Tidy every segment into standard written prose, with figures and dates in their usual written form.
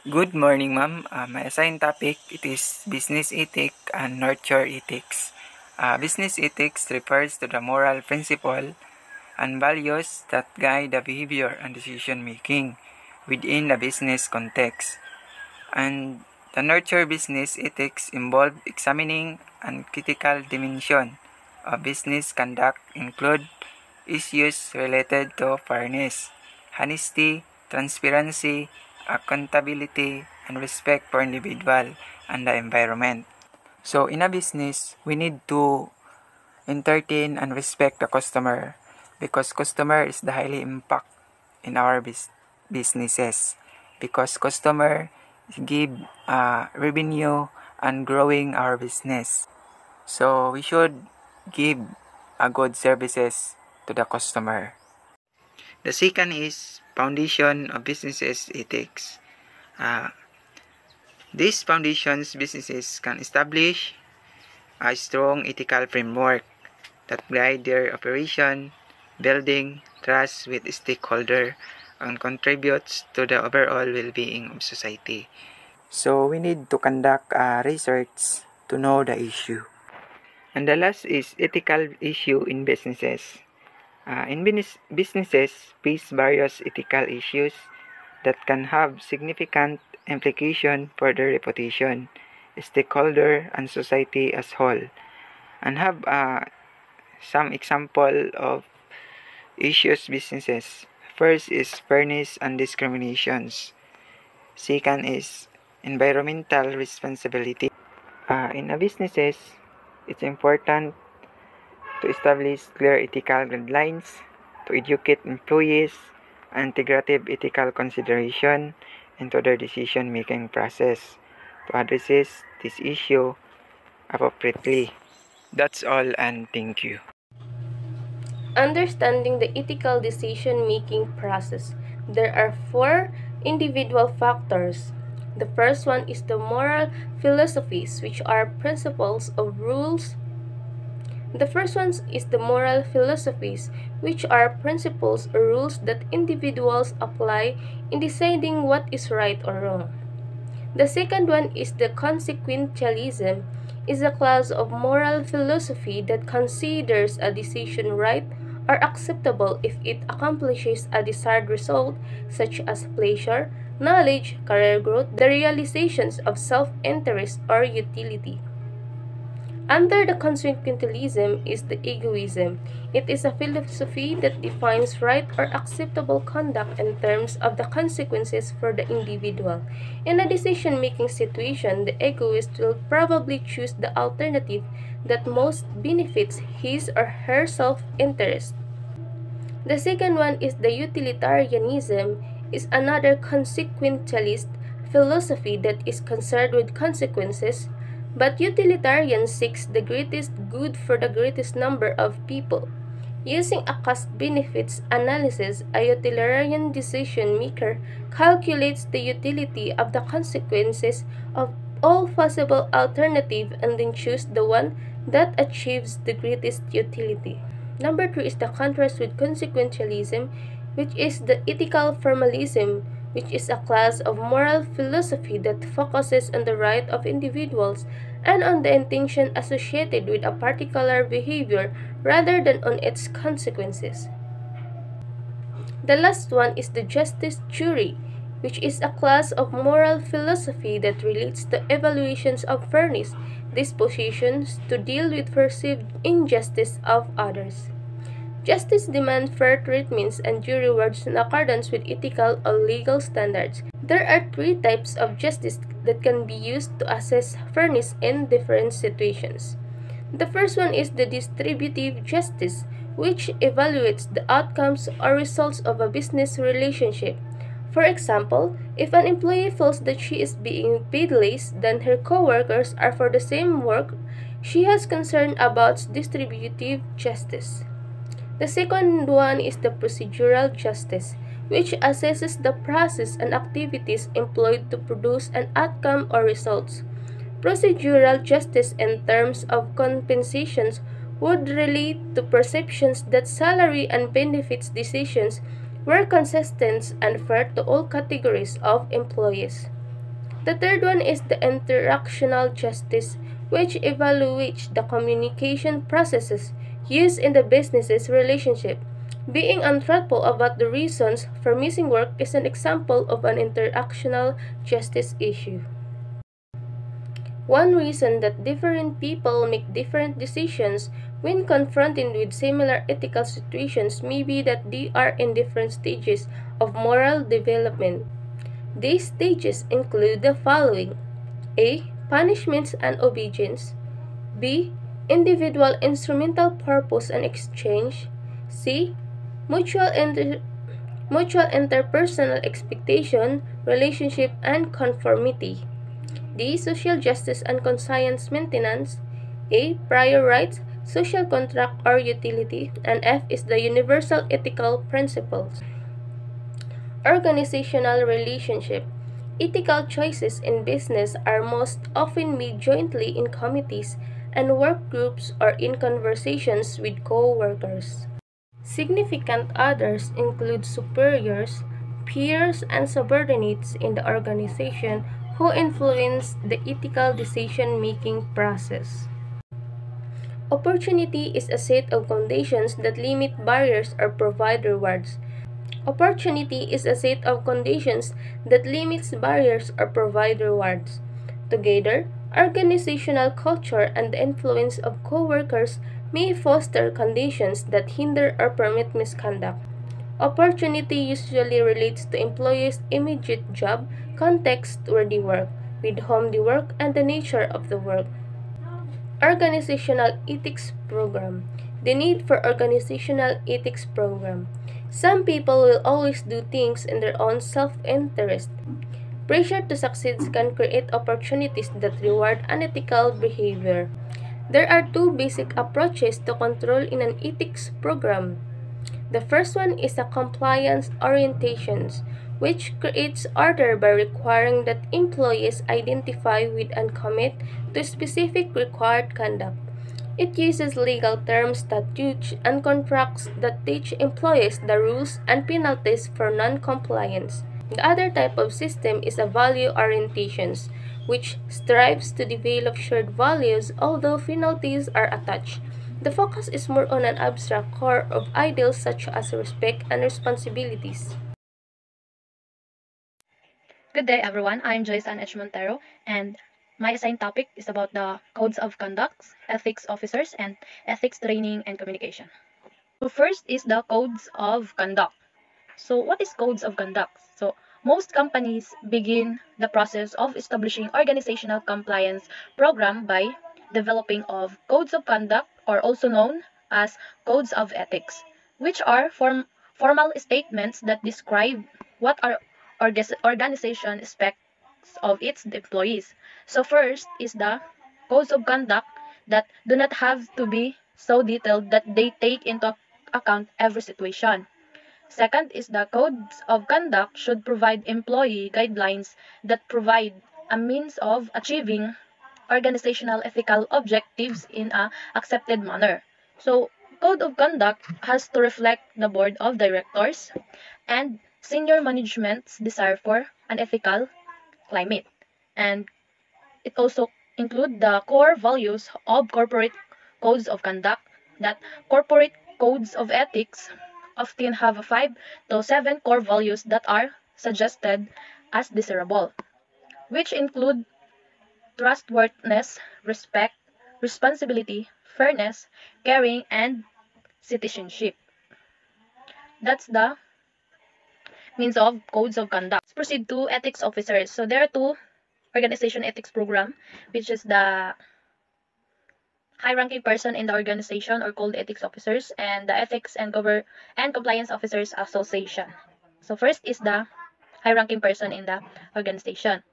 Good morning, ma'am. My assigned topic it is business ethics and nurture ethics. Business ethics refers to the moral principle and values that guide the behavior and decision making within the business context. And the nurture business ethics involve examining and critical dimension of business conduct include issues related to fairness, honesty, transparency, accountability, and respect for individual and the environment. So in a business, we need to entertain and respect the customer because customer is the highly impact in our businesses because customer give revenue and growing our business. So we should give a good services to the customer. The second is foundation of businesses ethics. Uh, these foundations businesses can establish a strong ethical framework that guide their operation, building trust with stakeholder, and contributes to the overall well-being of society. So we need to conduct research to know the issue. And the last is ethical issue in businesses. Businesses face various ethical issues that can have significant implication for their reputation, stakeholder, and society as whole. And have some example of issues businesses. First is fairness and discriminations. Second is environmental responsibility. In a businesses, it's important to establish clear ethical guidelines, to educate employees, and integrative ethical consideration into their decision-making process to address this issue appropriately. That's all and thank you. Understanding the ethical decision-making process. There are four individual factors. The first one is the moral philosophies, which are principles of rules. The first one is the moral philosophies, which are principles or rules that individuals apply in deciding what is right or wrong. The second one is the consequentialism, is a class of moral philosophy that considers a decision right or acceptable if it accomplishes a desired result such as pleasure, knowledge, career growth, the realizations of self-interest or utility. Under the consequentialism is the egoism. It is a philosophy that defines right or acceptable conduct in terms of the consequences for the individual. In a decision-making situation, the egoist will probably choose the alternative that most benefits his or her self-interest. The second one is the utilitarianism, is another consequentialist philosophy that is concerned with consequences, but utilitarian seeks the greatest good for the greatest number of people. Using a cost-benefits analysis, a utilitarian decision-maker calculates the utility of the consequences of all possible alternatives and then chooses the one that achieves the greatest utility. Number 3 is the contrast with consequentialism, which is the ethical formalism, which is a class of moral philosophy that focuses on the right of individuals and on the intention associated with a particular behavior rather than on its consequences. The last one is the justice theory, which is a class of moral philosophy that relates to evaluations of fairness, dispositions to deal with perceived injustice of others. Justice demands fair treatments and due rewards in accordance with ethical or legal standards. There are three types of justice that can be used to assess fairness in different situations. The first one is the distributive justice, which evaluates the outcomes or results of a business relationship. For example, if an employee feels that she is being paid less than her coworkers are for the same work, she has concern about distributive justice. The second one is the procedural justice, which assesses the process and activities employed to produce an outcome or results. Procedural justice in terms of compensations would relate to perceptions that salary and benefits decisions were consistent and fair to all categories of employees. The third one is the interactional justice, which evaluates the communication processes used in the business's relationship. Being untruthful about the reasons for missing work is an example of an interactional justice issue. One reason that different people make different decisions when confronted with similar ethical situations may be that they are in different stages of moral development. These stages include the following: A. Punishments and obedience. B. Individual instrumental purpose and exchange. C. Mutual interpersonal expectation, relationship, and conformity. D. Social justice and conscience maintenance. A. Prior rights, social contract or utility. And F is the universal ethical principles. Organizational relationship. Ethical choices in business are most often made jointly in committees and work groups or in conversations with co-workers. Significant others include superiors, peers, and subordinates in the organization who influence the ethical decision-making process. Opportunity is a set of conditions that limit barriers or provide rewards. Opportunity is a set of conditions that limits barriers or provide rewards. Together, organizational culture and the influence of co-workers may foster conditions that hinder or permit misconduct. Opportunity usually relates to employees' immediate job, context where they work, with whom they work, and the nature of the work. Organizational Ethics Program. The need for organizational ethics program. Some people will always do things in their own self-interest. Pressure to succeed can create opportunities that reward unethical behavior. There are two basic approaches to control in an ethics program. The first one is a compliance orientations, which creates order by requiring that employees identify with and commit to specific required conduct. It uses legal terms, statutes, and contracts that teach employees the rules and penalties for non-compliance. The other type of system is a value orientations, which strives to develop shared values although penalties are attached. The focus is more on an abstract core of ideals such as respect and responsibilities. Good day, everyone. I'm Joyce Ann H. Montero, and my assigned topic is about the codes of conduct, ethics officers, and ethics training and communication. So first is the codes of conduct. So what is codes of conduct? So most companies begin the process of establishing organizational compliance program by developing of codes of conduct, or also known as codes of ethics, which are formal statements that describe what our organization expects of its employees. So first is the codes of conduct that do not have to be so detailed that they take into account every situation. Second is the codes of conduct should provide employee guidelines that provide a means of achieving organizational ethical objectives in a accepted manner. So code of conduct has to reflect the board of directors and senior management's desire for an ethical climate. And it also include the core values of corporate codes of conduct, that corporate codes of ethics often have 5 to 7 core values that are suggested as desirable, which include trustworthiness, respect, responsibility, fairness, caring, and citizenship. That's the means of codes of conduct. Let's proceed to ethics officers. So there are two organization ethics program, which is the high-ranking person in the organization are called ethics officers, and the ethics and compliance officers association. So first is the high-ranking person in the organization.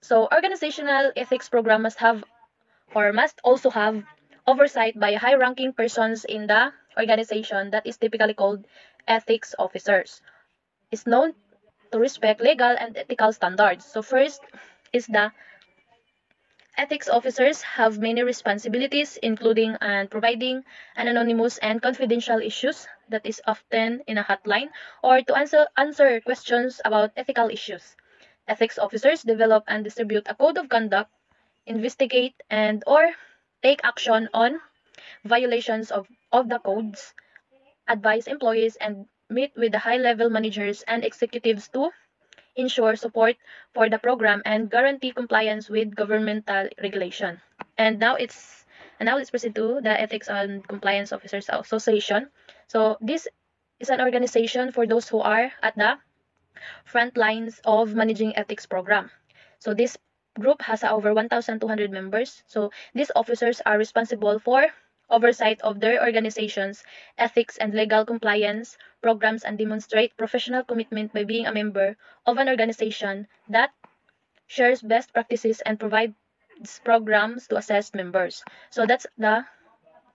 So organizational ethics program must also have oversight by high-ranking persons in the organization that is typically called ethics officers. It's known to respect legal and ethical standards. So first is the ethics officers have many responsibilities, including providing an anonymous and confidential issues that is often in a hotline, or to answer questions about ethical issues. ethics officers develop and distribute a code of conduct, investigate and or take action on violations of the codes, advise employees, and meet with the high-level managers and executives to ensure support for the program and guarantee compliance with governmental regulation. And now let's proceed to the Ethics and Compliance Officers Association. So this is an organization for those who are at the front lines of managing ethics program. So this group has over 1,200 members. So these officers are responsible for oversight of their organization's ethics and legal compliance programs and demonstrate professional commitment by being a member of an organization that shares best practices and provides programs to assess members. So that's the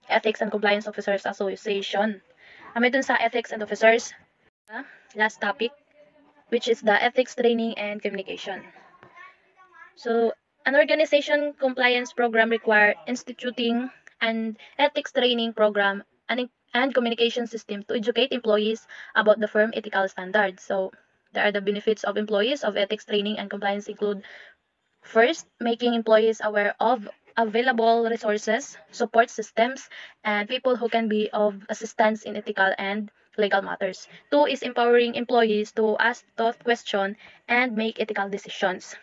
Ethics and Compliance Officers Association. Kami dun sa Ethics and Officers, last topic, which is the ethics training and communication. So an organization compliance program require instituting an ethics training program and communication system to educate employees about the firm ethical standards. So there are the benefits of employees of ethics training and compliance include first, making employees aware of available resources, support systems, and people who can be of assistance in ethical and legal matters. Two is empowering employees to ask tough questions and make ethical decisions.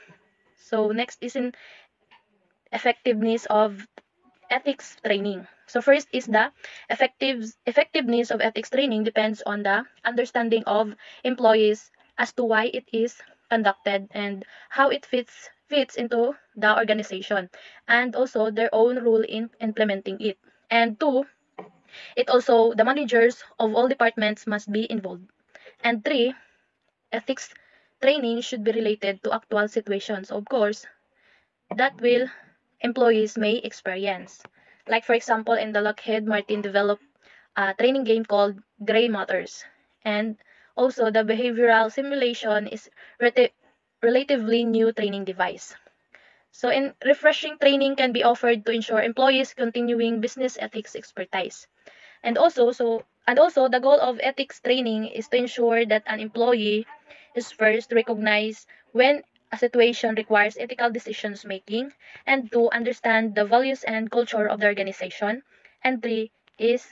So next is in effectiveness of ethics training. So first is the effectiveness of ethics training depends on the understanding of employees as to why it is conducted and how it fits into the organization, and also their own role in implementing it. And two, it also the managers of all departments must be involved. And three, ethics training should be related to actual situations, of course, that will employees may experience. Like for example, in the Lockheed Martin developed a training game called Gray Matters. And also the behavioral simulation is relatively new training device. So in refreshing training can be offered to ensure employees continuing business ethics expertise. And also the goal of ethics training is to ensure that an employee is first recognized when a situation requires ethical decisions making, and to understand the values and culture of the organization, and three is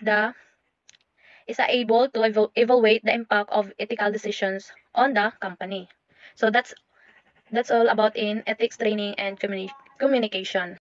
able to evaluate the impact of ethical decisions on the company. So that's all about in ethics training and communication.